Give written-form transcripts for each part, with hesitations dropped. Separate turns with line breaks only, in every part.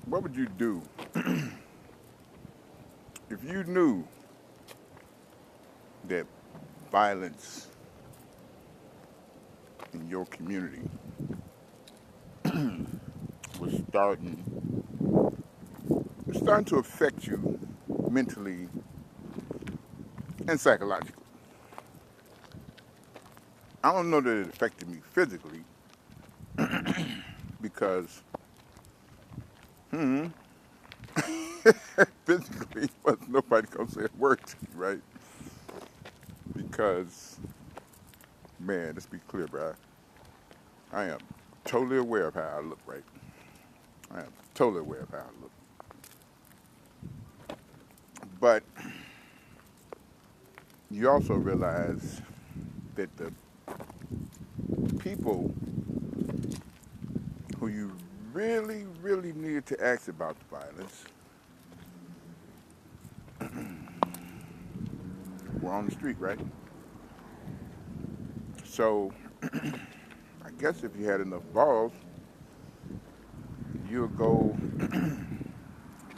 What would you do if you knew that violence in your community was starting to affect you mentally and psychologically? I don't know that it affected me physically because physically was nobody gonna say a word to you, right? Because man, let's be clear, bro. I am totally aware of how I look, right? I am totally aware of how I look. But you also realize that the people who you really, really needed to ask about the violence were on the street, right? So I guess if you had enough balls, you would go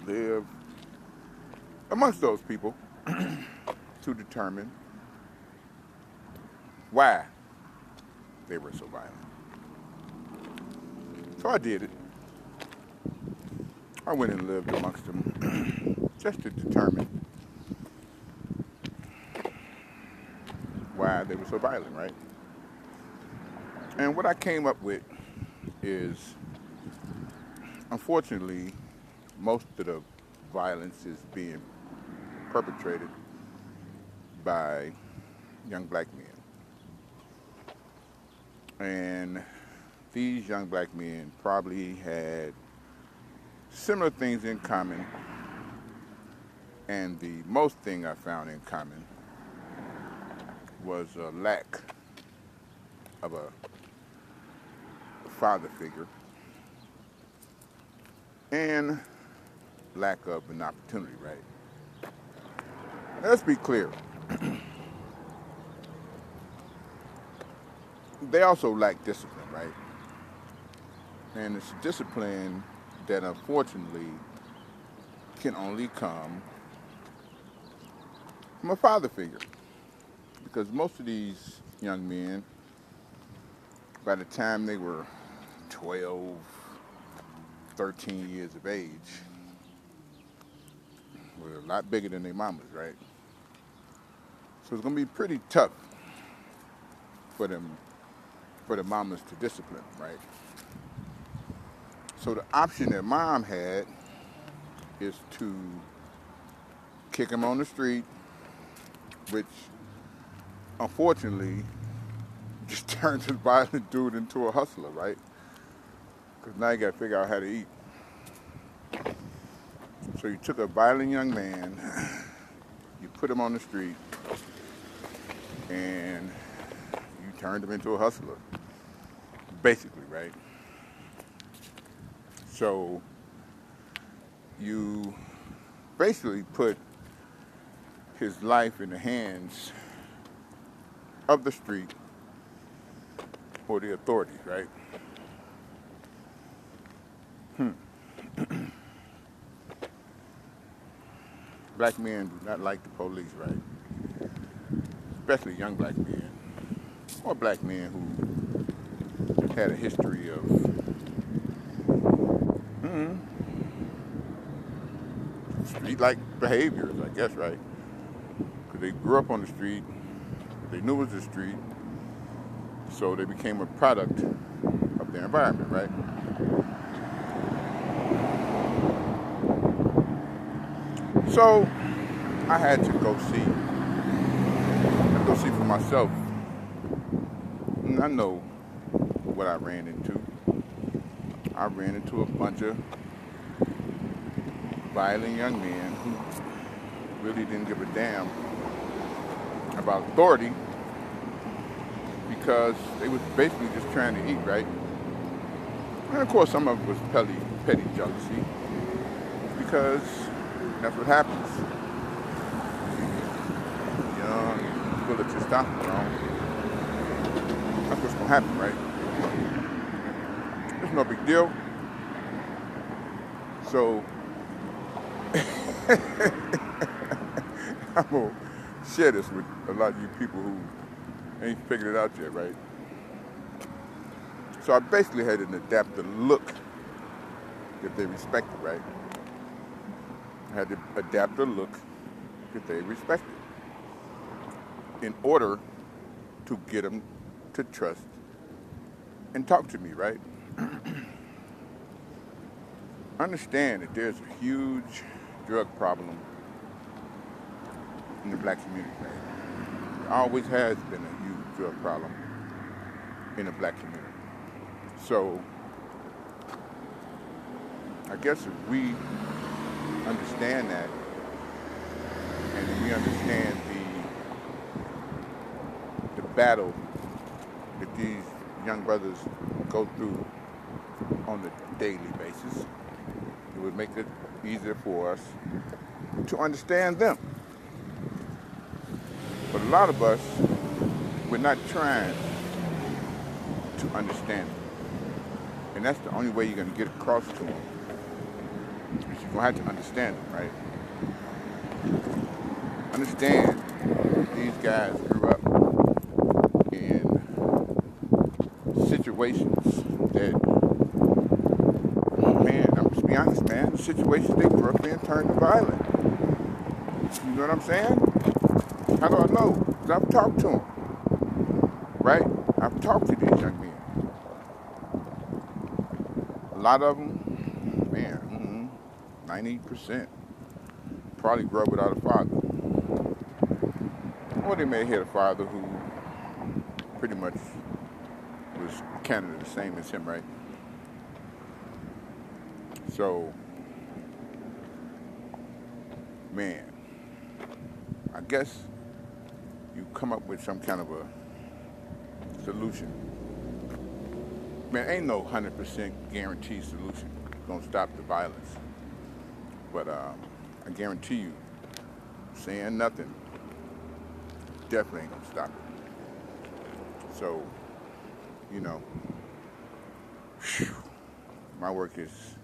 live amongst those people to determine why they were so violent. So I did it. I went and lived amongst them just to determine why they were so violent, right? And what I came up with is, unfortunately, most of the violence is being perpetrated by young black men. And these young black men probably had similar things in common. And the most thing I found in common was a lack of a father figure and lack of an opportunity, right? Let's be clear. They also lack discipline, right? And it's discipline that unfortunately can only come from a father figure. Because most of these young men, by the time they were 12, 13 years of age, were a lot bigger than their mamas, right? So it's gonna be pretty tough for the mamas to discipline, right? So the option that mom had is to kick him on the street, which unfortunately just turned this violent dude into a hustler, right? Because now you got to figure out how to eat. So you took a violent young man, you put him on the street, and you turned him into a hustler, basically, right? So you basically put his life in the hands of the street or the authorities, right? Black men do not like the police, right? Especially young black men or black men who had a history of street-like behaviors, I guess, right? Because they grew up on the street, they knew it was the street, so they became a product of their environment, right? So I had to go see for myself. And I know what I ran into. I ran into a bunch of violent young men who really didn't give a damn about authority because they was basically just trying to eat, right? And of course, some of it was petty jealousy because that's what happens. Young, full of testosterone. That's what's gonna happen, right? It's no big deal. So I'm gonna share this with a lot of you people who ain't figured it out yet, right? So I basically had to adapt the look that they respected, right? I had to adapt the look that they respected in order to get them to trust and talk to me, right? Understand that there's a huge drug problem in the black community, right? There always has been a huge drug problem in the black community. So I guess if we understand that, and we understand the battle that these young brothers go through on a daily basis, it would make it easier for us to understand them. But a lot of us, we're not trying to understand them. And that's the only way you're going to get across to them. Is you're going to have to understand them, right? Understand these guys grew up in situations that, man, I'm just be honest, man, the situations they grew up in turned to violent. You know what I'm saying? How do I know? Because I've talked to them, right? I've talked to these young men. A lot of them, man, 90% probably grew up without a father. Or they may have had a father who pretty much was kind of the same as him, right? So, man, I guess you come up with some kind of a solution. Man, ain't no 100% guaranteed solution gonna stop the violence. But I guarantee you, saying nothing definitely ain't gonna stop it. So, you know, my work is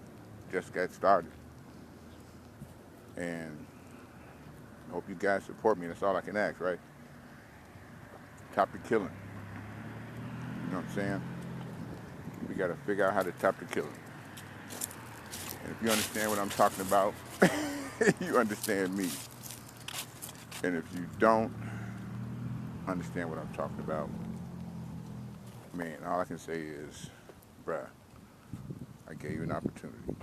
just got started. And I hope you guys support me. That's all I can ask, right? Top the killing. You know what I'm saying? We got to figure out how to top the killing. And if you understand what I'm talking about, you understand me. And if you don't understand what I'm talking about, man, all I can say is, bruh, I gave you an opportunity.